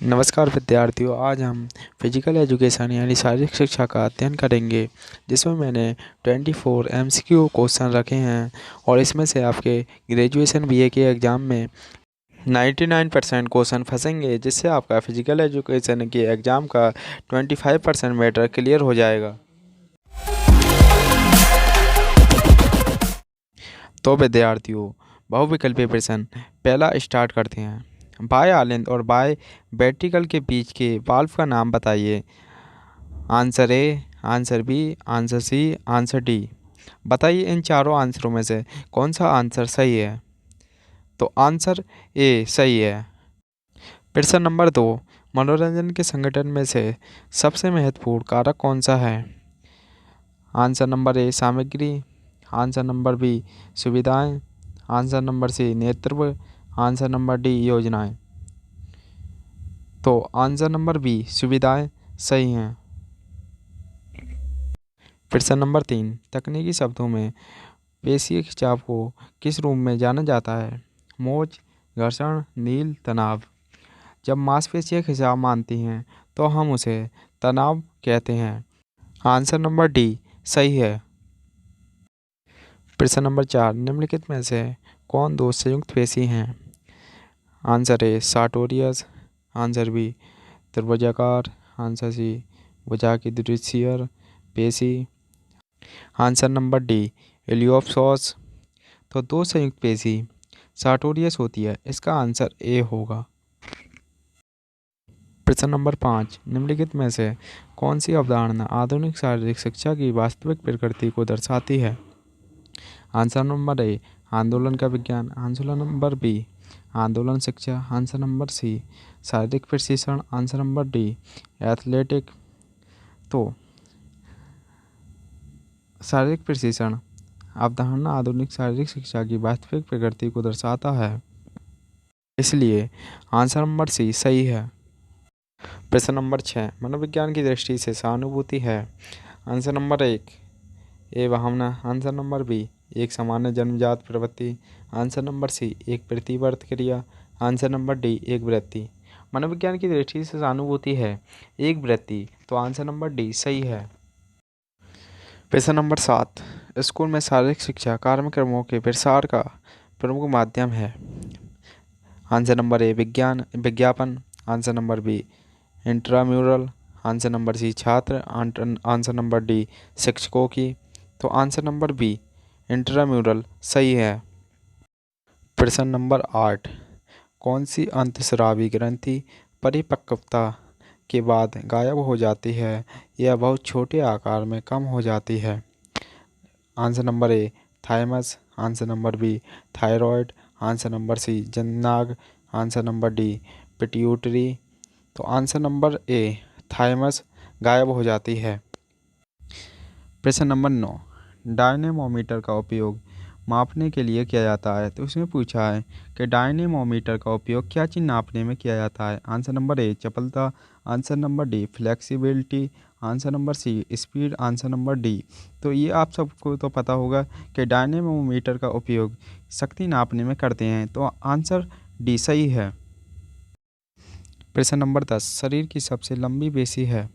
नमस्कार विद्यार्थियों, आज हम फिजिकल एजुकेशन यानी शारीरिक शिक्षा का अध्ययन करेंगे, जिसमें मैंने 24 एमसीक्यू क्वेश्चन रखे हैं और इसमें से आपके ग्रेजुएशन बीए के एग्ज़ाम में 99% क्वेश्चन फंसेंगे, जिससे आपका फिजिकल एजुकेशन के एग्ज़ाम का 25% मैटर क्लियर हो जाएगा। तो विद्यार्थियों, बहुविकल्पी प्रश्न पहला स्टार्ट करते हैं। बाय आलेंद और बाय वेंट्रिकल के बीच के वाल्व का नाम बताइए। Answer A, answer B, answer C, answer D. बताइए इन चारों आंसरों में से कौन सा आंसर सही है। तो आंसर ए सही है। प्रश्न नंबर 2, मनोरंजन के संगठन में से सबसे महत्वपूर्ण कारक कौन सा है। आंसर नंबर ए सामग्री, आंसर नंबर बी सुविधाएं, आंसर नंबर सी नेतृत्व, आंसर नंबर डी योजनाएं। तो आंसर नंबर बी सुविधाएं सही हैं। प्रश्न नंबर 3, तकनीकी शब्दों में पेशीय खिंचाव को किस रूप में जाना जाता है। मोच, घर्षण, नील, तनाव। जब मांसपेशियां खिंचाव मानती हैं तो हम उसे तनाव कहते हैं। आंसर नंबर डी सही है। प्रश्न नंबर 4, निम्नलिखित में से कौन दो संयुक्त पेशी हैं। Answer A sartorius, answer B त्रिभुजाकार, आंसर सी भुजा की दृश्यीय पेशी, आंसर नंबर डी इलियोप्सोस। तो दो संयुक्त पेशी सार्टोरियस होती है, इसका आंसर ए होगा। प्रश्न नंबर 5, निम्नलिखित में से कौन सी अवधारणा आधुनिक शारीरिक शिक्षा की वास्तविक प्रकृति को दर्शाती है। आंसर नंबर ए आंदोलन का विज्ञान, आंसर नंबर बी आंदोलन शिक्षा, आंसर नंबर सी शारीरिक प्रशिक्षण, आंसर नंबर डी एथलेटिक। तो शारीरिक प्रशिक्षण अवधारणा आधुनिक शारीरिक शिक्षा की वास्तविक प्रकृति को दर्शाता है, इसलिए आंसर नंबर सी सही है। प्रश्न नंबर 6, मनोविज्ञान की दृष्टि से सहानुभूति है। आंसर नंबर 1 ए भावना, आंसर नंबर बी एक सामान्य जन्मजात प्रवृत्ति, आंसर नंबर सी एक प्रतिवर्त क्रिया, आंसर नंबर डी एक वृत्ति। मनोविज्ञान की दृष्टि से सहानुभूति है एक वृत्ति, तो आंसर नंबर डी सही है। प्रश्न नंबर 7, स्कूल में शारीरिक शिक्षा कार्यक्रमों के प्रसार का प्रमुख माध्यम है। आंसर नंबर ए विज्ञापन, answer number B intramural, answer number C छात्र, आंसर नंबर डी शिक्षकों की। तो आंसर नंबर बी इंट्राम्यूरल सही है। प्रश्न नंबर 8, कौन सी अंतःस्रावी ग्रंथि परिपक्वता के बाद गायब हो जाती है या बहुत छोटे आकार में कम हो जाती है। Answer number A thymus, answer number B thyroid, answer number C जननांग, आंसर नंबर डी पिट्यूटरी। तो आंसर नंबर ए थाइमस गायब हो जाती है। प्रश्न नंबर 9, डायनेमोमीटर का उपयोग मापने के लिए किया जाता है। तो इसमें पूछा है कि डायनेमोमीटर का उपयोग क्या चीज़ नापने में किया जाता है। आंसर नंबर ए चपलता, answer number D flexibility, answer number C speed, answer number D. तो ये आप सबको तो पता होगा कि डायनेमोमीटर का उपयोग शक्ति नापने में करते हैं, तो आंसर डी सही है। प्रश्न नंबर 10, शरीर की सबसे लंबी पेशी है।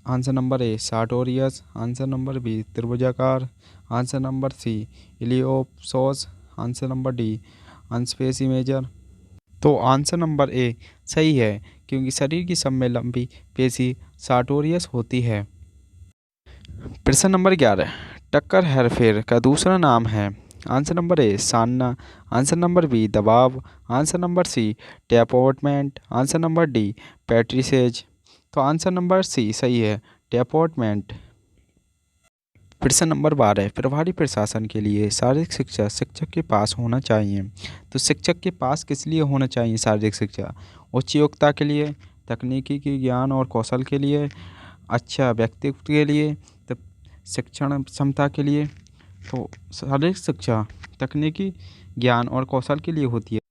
Answer number A sartorius, answer number B त्रिभुजाकार, answer number C iliopsoas, answer number D अंशपेशी मेजर। तो आंसर नंबर ए सही है, क्योंकि शरीर की सब में लंबी पेशी सार्टोरियस होती है। प्रश्न नंबर 11, टक्कर हेरफेर का दूसरा नाम है। आंसर नंबर ए सान्ना, आंसर नंबर बी दबाव, answer number C tapotement, answer number D petrissage. तो आंसर नंबर सी सही है, टैपॉटमेंट। प्रश्न नंबर 12, प्रभारी प्रशासन के लिए शारीरिक शिक्षा शिक्षक के पास होना चाहिए। तो शिक्षक के पास किस लिए होना चाहिए शारीरिक शिक्षा। उच्च योग्यता के लिए, तकनीकी की ज्ञान और कौशल के लिए, अच्छा व्यक्तित्व के लिए, तो शिक्षण क्षमता के लिए। तो शारीरिक शिक्षा तकनीकी ज्ञान और कौशल के लिए होती है,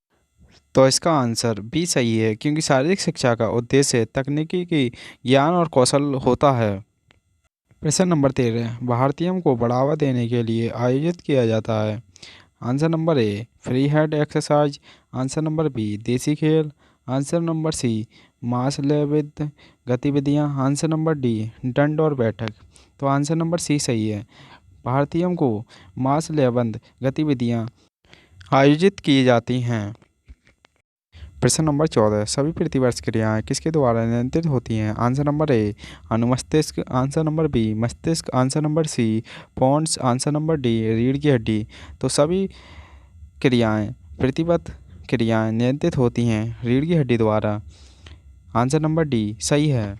तो इसका आंसर बी सही है, क्योंकि शारीरिक शिक्षा का उद्देश्य तकनीकी की ज्ञान और कौशल होता है। प्रश्न नंबर 13, भारतीयों को बढ़ावा देने के लिए आयोजित किया जाता है। Answer number A free hand exercise, answer number B देसी खेल, आंसर नंबर सी मांसलयबद्ध गतिविधियाँ। आंसर नंबर डी दंड और बैठक। तो आंसर नंबर सी सही है। भारतीयों को मांसलयबद्ध गतिविधियाँ आयोजित की जाती हैं। प्रश्न नंबर 14 सभी प्रतिवर्ष क्रियाएं किसके द्वारा नियंत्रित होती हैं। आंसर नंबर ए अनुमस्तिष्क। आंसर नंबर बी मस्तिष्क। Answer number C pons. Answer number D रीढ़ की हड्डी। तो सभी क्रियाएं प्रतिवर्ष क्रियाएं नियंत्रित होती हैं रीढ़ की हड्डी द्वारा। आंसर नंबर डी सही है।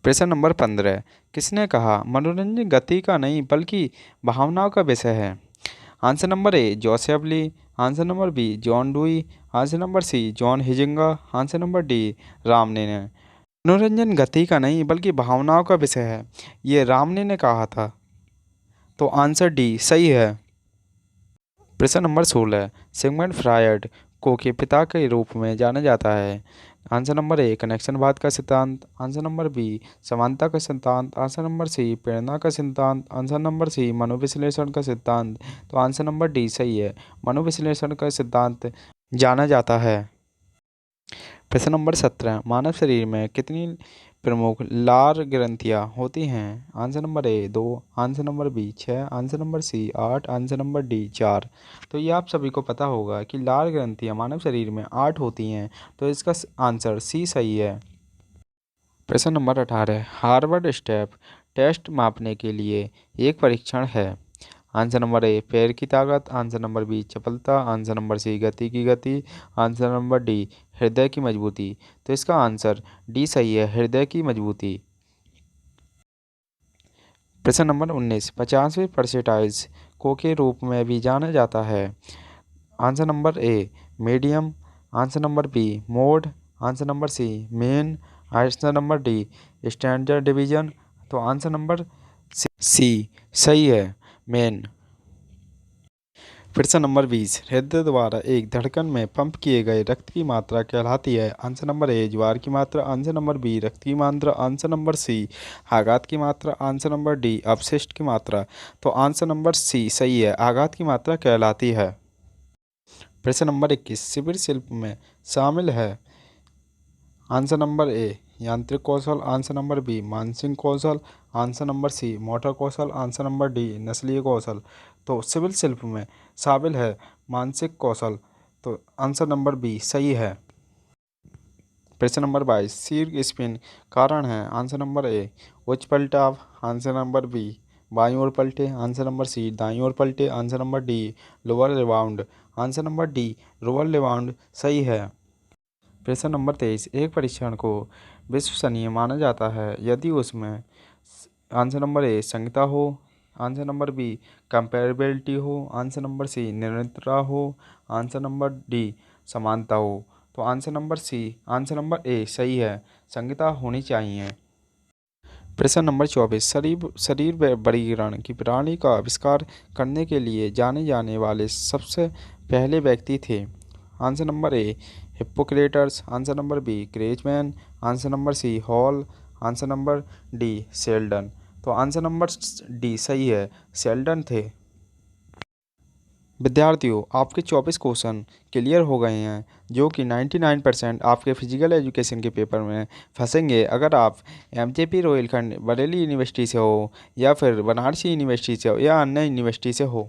प्रश्न नंबर 15 किसने कहा मनोरंजन गति का नहीं बल्कि भावनाओं का विषय है। Answer number A Joseph Lee. Answer number B John Dewey. Answer number C John Huizinga. Answer number D रामने ने। मनोरंजन गति का नहीं बल्कि भावनाओं का विषय है, ये रामने ने कहा था। तो आंसर डी सही है। प्रश्न नंबर 16 सिगमंड फ्रायड को के पिता के रूप में जाना जाता है। आंसर नंबर ए कनेक्शनवाद का सिद्धांत। आंसर नंबर बी समानता का सिद्धांत। आंसर नंबर सी प्रेरणा का सिद्धांत। आंसर नंबर सी मनोविश्लेषण का सिद्धांत। तो आंसर नंबर डी सही है। मनोविश्लेषण का सिद्धांत जाना जाता है। प्रश्न नंबर 17 मानव शरीर में कितनी प्रमुख लार ग्रंथियाँ होती हैं। Answer number A 2। Answer number B 6। Answer number C 8। Answer number D 4। तो ये आप सभी को पता होगा कि लार ग्रंथियाँ मानव शरीर में 8 होती हैं। तो इसका आंसर सी सही है। प्रश्न नंबर 18 हार्वर्ड स्टेप टेस्ट मापने के लिए एक परीक्षण है। आंसर नंबर ए पैर की ताकत। आंसर नंबर बी चपलता। आंसर नंबर सी गति की गति। आंसर नंबर डी हृदय की मजबूती। तो इसका आंसर डी सही है, हृदय की मजबूती। प्रश्न नंबर 19 50वें पर्सेटाइज को के रूप में भी जाना जाता है। Answer number A medium. Answer number B mode. Answer number C mean. Answer number D standard division. तो आंसर नंबर सी सही है, मेन। प्रश्न नंबर 20 हृदय द्वारा एक धड़कन में पंप किए गए रक्त की मात्रा कहलाती है। आंसर नंबर ए ज्वार की मात्रा। आंसर नंबर बी रक्त की मात्रा। आंसर नंबर सी आघात की मात्रा। आंसर नंबर डी अपशिष्ट की मात्रा। तो आंसर नंबर सी सही है, आघात की मात्रा कहलाती है। प्रश्न नंबर 21 शिविर शिल्प में शामिल है। आंसर नंबर ए यांत्रिक कौशल। आंसर नंबर बी मानसिक कौशल। आंसर नंबर सी मोटर कौशल। आंसर नंबर डी नस्लीय कौशल। तो सिविल शिल्प में शामिल है मानसिक कौशल। तो आंसर नंबर बी सही है। प्रश्न नंबर 22 शीर्ष स्पिन कारण है। आंसर नंबर ए उच्च पलटाव। आंसर नंबर बी बाईं ओर पलटे। आंसर नंबर सी दाईं ओर पलटे। Answer number D lower rebound. Answer number D lower rebound सही है। प्रश्न नंबर 23 एक परीक्षण को विश्वसनीय माना जाता है यदि उसमें आंसर नंबर ए संगता हो। आंसर नंबर बी कंपेरेबिलिटी हो। आंसर नंबर सी निरंतरता हो। आंसर नंबर डी समानता हो। तो आंसर नंबर ए सही है, संगता होनी चाहिए। प्रश्न नंबर 24 शरीर वर्गीकरण की प्रणाली का आविष्कार करने के लिए जाने जाने वाले सबसे पहले व्यक्ति थे। Answer number A Hippocrates. Answer number B Kretschmer. Answer number C Hall. Answer number D Sheldon. तो आंसर नंबर डी सही है, शेल्डन थे। विद्यार्थियों आपके 24 क्वेश्चन क्लियर हो गए हैं जो कि 99% आपके फिजिकल एजुकेशन के पेपर में फंसेंगे अगर आप एमजेपी रोहिलखंड बरेली यूनिवर्सिटी से हो या फिर बनारसी यूनिवर्सिटी से हो या अन्य यूनिवर्सिटी से हो।